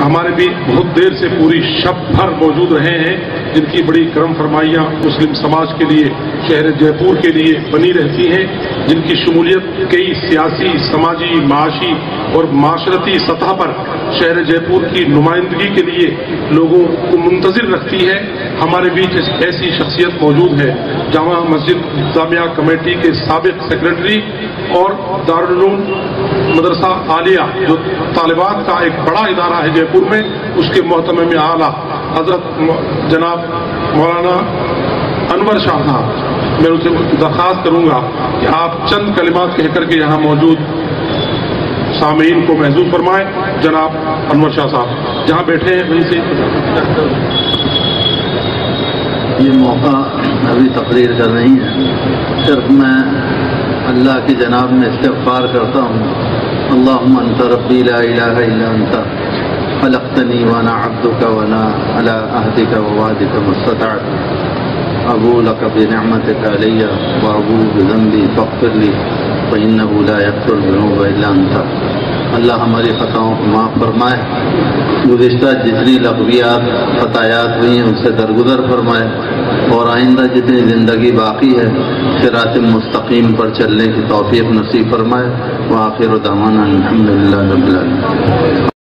ہمارے بھی بہت دیر سے پوری شب بھر موجود رہے ہیں، جن کی بڑی کرم فرمائیاں مسلم سماج کے لیے، شہر جے پور کے لیے بنی رہتی ہیں، جن کی شمولیت کئی سیاسی، سماجی، معاشی اور معاشرتی سطح پر شہر جے پور کی نمائندگی کے لیے لوگوں کو منتظر رکھتی ہے۔ ہمارے بیچ ایسی شخصیت موجود ہے، جامع مسجد جامعہ کمیٹی کے سابق سیکرٹری اور دارالعلوم مدرسہ عالیہ جو طالبات کا ایک بڑا ادارہ ہے جے پور میں، اس کے محتمم اعلیٰ حضرت جناب مولانا انور شاہ صاحب، میں ان سے درخواست کروں گا کہ آپ چند کلمات کہہ کر کے یہاں موجود سامعین کو محظوظ فرمائیں۔ جناب انور شاہ صاحب جہاں بیٹھے ہیں وہیں سے۔ یہ موقع ابھی تقریر کا نہیں ہے، صرف میں اللہ کی جناب میں استغفار کرتا ہوں۔ اللہم انت ربی لا الہ الا انت خلقتنی وانا عبدک وانا علی عہدک ووعدک ما استطعت ابوء لک بنعمتک علی وابوء بذنبی فاغفر لی فانہ لا یغفر الذنوب الا انت۔ اللہ ہماری خطاؤں کو معاف فرمائے، گزشتہ جتنی لغویات خطایات ہوئی ہیں ان سے درگزر فرمائے، اور آئندہ جتنی زندگی باقی ہے صراط مستقیم پر چلنے کی توفیق نصیب فرمائے۔ وآخر دعوانا الحمدللہ رب العالمین۔